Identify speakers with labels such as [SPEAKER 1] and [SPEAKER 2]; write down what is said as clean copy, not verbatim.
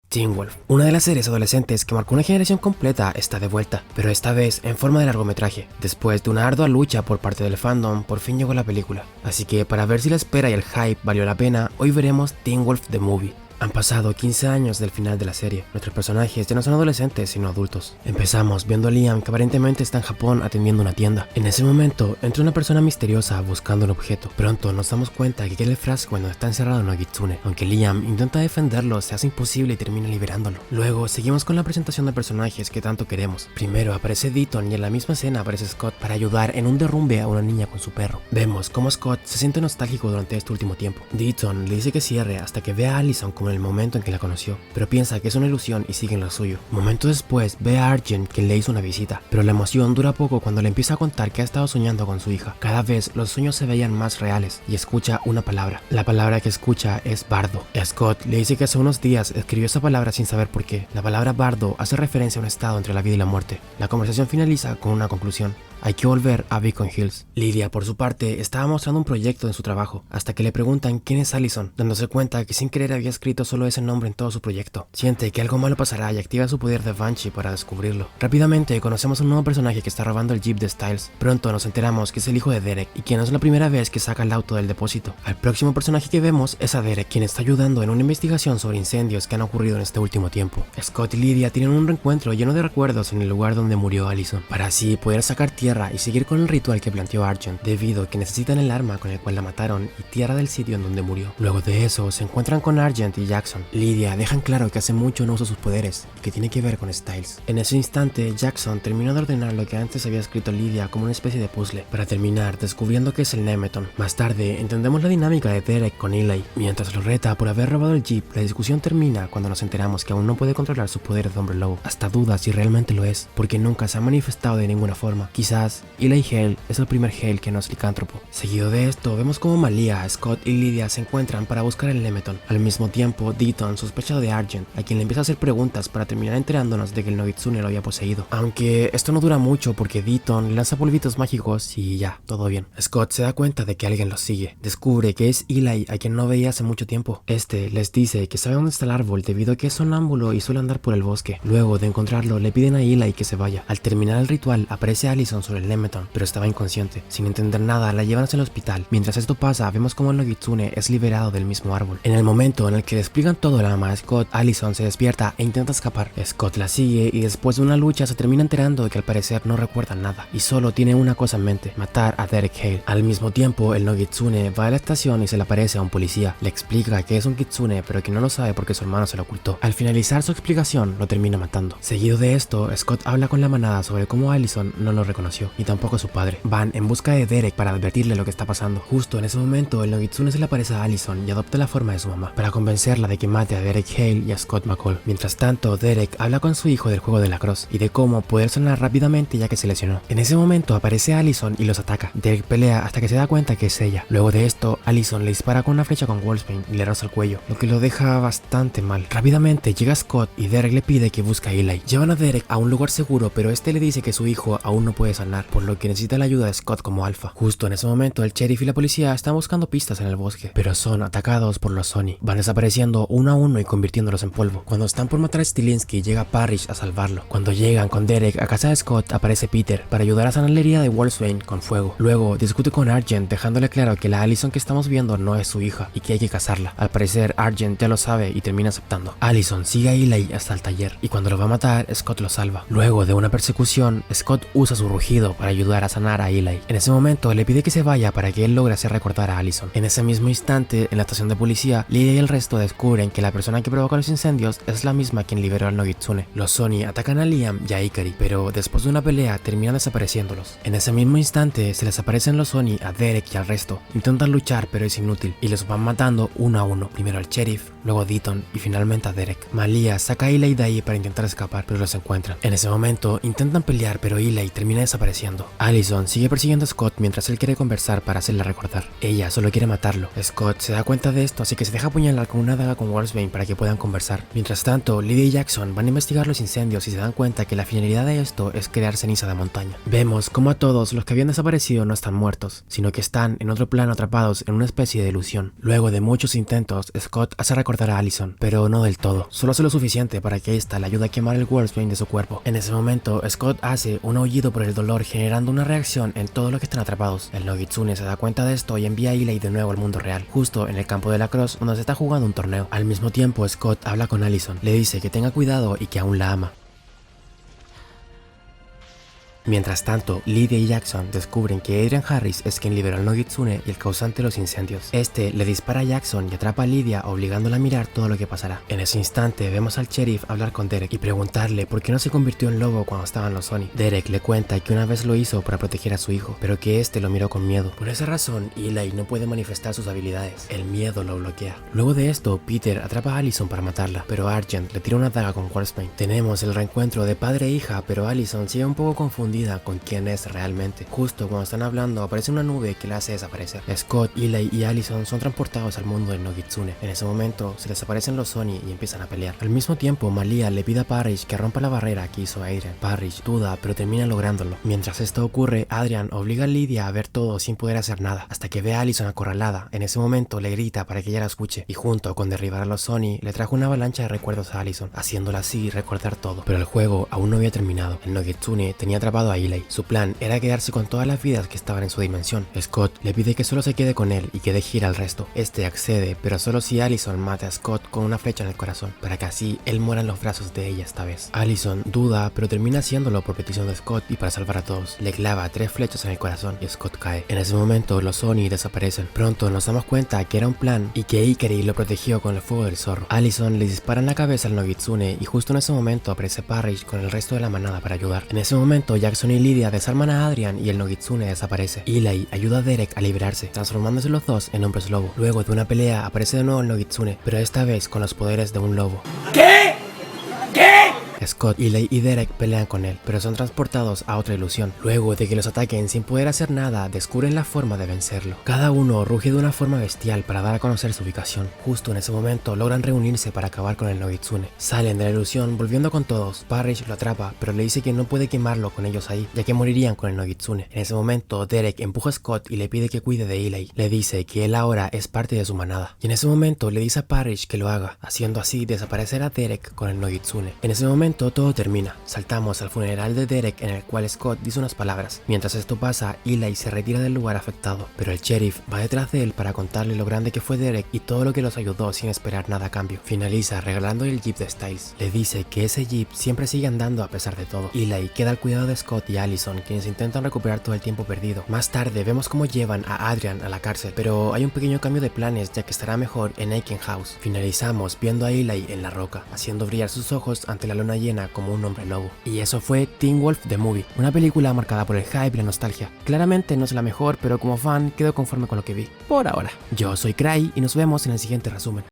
[SPEAKER 1] Teen Wolf, una de las series adolescentes que marcó una generación completa, está de vuelta, pero esta vez en forma de largometraje. Después de una ardua lucha por parte del fandom, por fin llegó la película. Así que para ver si la espera y el hype valió la pena, hoy veremos Teen Wolf The Movie. Han pasado 15 años del final de la serie. Nuestros personajes ya no son adolescentes sino adultos. Empezamos viendo a Liam, que aparentemente está en Japón atendiendo una tienda. En ese momento entra una persona misteriosa buscando un objeto. Pronto nos damos cuenta que quiere el frasco donde está encerrado Nogitsune. Aunque Liam intenta defenderlo, se hace imposible y termina liberándolo. Luego seguimos con la presentación de personajes que tanto queremos. Primero aparece Deaton y en la misma escena aparece Scott para ayudar en un derrumbe a una niña con su perro. Vemos cómo Scott se siente nostálgico durante este último tiempo. Deaton le dice que cierre hasta que ve a Allison como en el momento en que la conoció, pero piensa que es una ilusión y sigue en lo suyo. Momentos después ve a Argent, quien le hizo una visita, pero la emoción dura poco cuando le empieza a contar que ha estado soñando con su hija. Cada vez los sueños se veían más reales y escucha una palabra. La palabra que escucha es bardo. Scott le dice que hace unos días escribió esa palabra sin saber por qué. La palabra bardo hace referencia a un estado entre la vida y la muerte. La conversación finaliza con una conclusión: hay que volver a Beacon Hills. Lydia, por su parte, estaba mostrando un proyecto en su trabajo, hasta que le preguntan quién es Allison, dándose cuenta que sin querer había escrito solo ese nombre en todo su proyecto. Siente que algo malo pasará y activa su poder de Banshee para descubrirlo. Rápidamente conocemos a un nuevo personaje que está robando el jeep de Styles. Pronto nos enteramos que es el hijo de Derek, y que no es la primera vez que saca el auto del depósito. Al próximo personaje que vemos es a Derek, quien está ayudando en una investigación sobre incendios que han ocurrido en este último tiempo. Scott y Lydia tienen un reencuentro lleno de recuerdos en el lugar donde murió Allison, para así poder sacar tierra y seguir con el ritual que planteó Argent, debido a que necesitan el arma con el cual la mataron y tierra del sitio en donde murió. Luego de eso se encuentran con Argent y Jackson. Lydia dejan claro que hace mucho no usa sus poderes y que tiene que ver con Styles. En ese instante Jackson terminó de ordenar lo que antes había escrito Lydia como una especie de puzzle, para terminar descubriendo que es el Nemeton. Más tarde entendemos la dinámica de Derek con Eli. Mientras lo reta por haber robado el jeep, la discusión termina cuando nos enteramos que aún no puede controlar su poder de hombre lobo. Hasta duda si realmente lo es, porque nunca se ha manifestado de ninguna forma. Quizás Eli Hale es el primer Hale que no es licántropo. Seguido de esto, vemos como Malia, Scott y Lydia se encuentran para buscar el Nemeton. Al mismo tiempo, Deaton sospecha de Argent, a quien le empieza a hacer preguntas para terminar enterándonos de que el Nogitsune lo había poseído. Aunque esto no dura mucho porque Deaton le lanza polvitos mágicos y ya, todo bien. Scott se da cuenta de que alguien los sigue. Descubre que es Eli, a quien no veía hace mucho tiempo. Este les dice que sabe dónde está el árbol debido a que es sonámbulo y suele andar por el bosque. Luego de encontrarlo, le piden a Eli que se vaya. Al terminar el ritual, aparece Allison sobre el Nemeton, pero estaba inconsciente. Sin entender nada, la llevan hacia el hospital. Mientras esto pasa, vemos como el Nogitsune es liberado del mismo árbol. En el momento en el que le explican todo a la mamá de Scott, Allison se despierta e intenta escapar. Scott la sigue y después de una lucha se termina enterando de que al parecer no recuerda nada y solo tiene una cosa en mente: matar a Derek Hale. Al mismo tiempo, el Nogitsune va a la estación y se le aparece a un policía. Le explica que es un kitsune, pero que no lo sabe porque su hermano se lo ocultó. Al finalizar su explicación, lo termina matando. Seguido de esto, Scott habla con la manada sobre cómo Allison no lo reconoció, y tampoco su padre. Van en busca de Derek para advertirle lo que está pasando. Justo en ese momento, el Nogitsune se le aparece a Allison y adopta la forma de su mamá, para convencerla de que mate a Derek Hale y a Scott McCall. Mientras tanto, Derek habla con su hijo del juego de lacrosse y de cómo poder sanar rápidamente ya que se lesionó. En ese momento aparece Allison y los ataca. Derek pelea hasta que se da cuenta que es ella. Luego de esto, Allison le dispara con una flecha con Wolfsbane y le roza el cuello, lo que lo deja bastante mal. Rápidamente llega Scott y Derek le pide que busque a Eli. Llevan a Derek a un lugar seguro, pero este le dice que su hijo aún no puede sanar, por lo que necesita la ayuda de Scott como alfa. Justo en ese momento, el sheriff y la policía están buscando pistas en el bosque, pero son atacados por los Sony. Van desapareciendo uno a uno y convirtiéndolos en polvo. Cuando están por matar a Stilinski, llega Parrish a salvarlo. Cuando llegan con Derek a casa de Scott, aparece Peter para ayudar a sanar la herida de Wolfsbane con fuego. Luego discute con Argent, dejándole claro que la Allison que estamos viendo no es su hija y que hay que casarla. Al parecer, Argent ya lo sabe y termina aceptando. Allison sigue a Eli hasta el taller y cuando lo va a matar, Scott lo salva. Luego de una persecución, Scott usa su rugido para ayudar a sanar a Eli. En ese momento le pide que se vaya para que él logre hacer recordar a Allison. En ese mismo instante, en la estación de policía, Lydia y el resto descubren que la persona que provoca los incendios es la misma quien liberó al Nogitsune. Los Sony atacan a Liam y a Ikari, pero después de una pelea terminan desapareciéndolos. En ese mismo instante se les aparecen los Sony a Derek y al resto. Intentan luchar pero es inútil y los van matando uno a uno. Primero al sheriff, luego a Deaton y finalmente a Derek. Malia saca a Eli de ahí para intentar escapar, pero los encuentran. En ese momento intentan pelear, pero Eli termina desapareciendo. Allison sigue persiguiendo a Scott mientras él quiere conversar para hacerla recordar. Ella solo quiere matarlo. Scott se da cuenta de esto, así que se deja apuñalar con una daga con Wolfsbane para que puedan conversar. Mientras tanto, Lydia y Jackson van a investigar los incendios y se dan cuenta que la finalidad de esto es crear ceniza de montaña. Vemos como a todos los que habían desaparecido no están muertos, sino que están en otro plano atrapados en una especie de ilusión. Luego de muchos intentos, Scott hace recordar a Allison, pero no del todo. Solo hace lo suficiente para que esta le ayude a quemar el Wolfsbane de su cuerpo. En ese momento, Scott hace un aullido por el dolor, generando una reacción en todos los que están atrapados. El Nogitsune se da cuenta de esto y envía a Illaoi de nuevo al mundo real, justo en el campo de lacrosse donde se está jugando un torneo. Al mismo tiempo, Scott habla con Allison, le dice que tenga cuidado y que aún la ama. Mientras tanto, Lydia y Jackson descubren que Adrian Harris es quien liberó al Nogitsune y el causante de los incendios. Este le dispara a Jackson y atrapa a Lydia, obligándola a mirar todo lo que pasará. En ese instante vemos al sheriff hablar con Derek y preguntarle por qué no se convirtió en lobo cuando estaban los Oni. Derek le cuenta que una vez lo hizo para proteger a su hijo, pero que este lo miró con miedo. Por esa razón, Illaoi no puede manifestar sus habilidades. El miedo lo bloquea. Luego de esto, Peter atrapa a Allison para matarla, pero Argent le tira una daga con Wolfsbane. Tenemos el reencuentro de padre e hija, pero Allison sigue un poco confundida con quién es realmente. Justo cuando están hablando aparece una nube que la hace desaparecer. Scott, Illaoi y Allison son transportados al mundo del Nogitsune. En ese momento se les aparecen los Oni y empiezan a pelear. Al mismo tiempo, Malia le pide a Parrish que rompa la barrera que hizo Adrian. Parrish duda, pero termina lográndolo. Mientras esto ocurre, Adrian obliga a Lydia a ver todo sin poder hacer nada, hasta que ve a Allison acorralada. En ese momento le grita para que ella la escuche, y junto con derribar a los Oni, le trajo una avalancha de recuerdos a Allison, haciéndola así recordar todo. Pero el juego aún no había terminado. El Nogitsune tenía atrapado a Illaoi. Su plan era quedarse con todas las vidas que estaban en su dimensión. Scott le pide que solo se quede con él y que deje ir al resto. Este accede, pero solo si Allison mata a Scott con una flecha en el corazón, para que así él muera en los brazos de ella esta vez. Allison duda, pero termina haciéndolo por petición de Scott y para salvar a todos. Le clava 3 flechas en el corazón y Scott cae. En ese momento los Oni desaparecen. Pronto nos damos cuenta que era un plan y que Ikari lo protegió con el fuego del zorro. Allison le dispara en la cabeza al Nogitsune y justo en ese momento aparece Parrish con el resto de la manada para ayudar. En ese momento Jackson y Lydia desarman a Adrian y el Nogitsune desaparece. Illaoi ayuda a Derek a liberarse, transformándose los dos en hombres lobo. Luego de una pelea aparece de nuevo el Nogitsune, pero esta vez con los poderes de un lobo.
[SPEAKER 2] ¿Qué? ¿Qué?
[SPEAKER 1] Scott, Illaoi y Derek pelean con él, pero son transportados a otra ilusión. Luego de que los ataquen sin poder hacer nada, descubren la forma de vencerlo. Cada uno ruge de una forma bestial para dar a conocer su ubicación. Justo en ese momento logran reunirse para acabar con el Nogitsune. Salen de la ilusión volviendo con todos. Parrish lo atrapa, pero le dice que no puede quemarlo con ellos ahí, ya que morirían con el Nogitsune. En ese momento Derek empuja a Scott y le pide que cuide de Illaoi. Le dice que él ahora es parte de su manada. Y en ese momento le dice a Parrish que lo haga, haciendo así desaparecer a Derek con el Nogitsune. En ese momento todo termina. Saltamos al funeral de Derek en el cual Scott dice unas palabras. Mientras esto pasa, Illaoi se retira del lugar afectado, pero el sheriff va detrás de él para contarle lo grande que fue Derek y todo lo que los ayudó sin esperar nada a cambio. Finaliza regalándole el jeep de Styles. Le dice que ese jeep siempre sigue andando a pesar de todo. Illaoi queda al cuidado de Scott y Allison, quienes intentan recuperar todo el tiempo perdido. Más tarde vemos cómo llevan a Adrian a la cárcel, pero hay un pequeño cambio de planes ya que estará mejor en Aiken House. Finalizamos viendo a Illaoi en la roca, haciendo brillar sus ojos ante la luna llena como un hombre lobo. Y eso fue Teen Wolf The Movie, una película marcada por el hype y la nostalgia. Claramente no es la mejor, pero como fan quedo conforme con lo que vi, por ahora. Yo soy Cray y nos vemos en el siguiente resumen.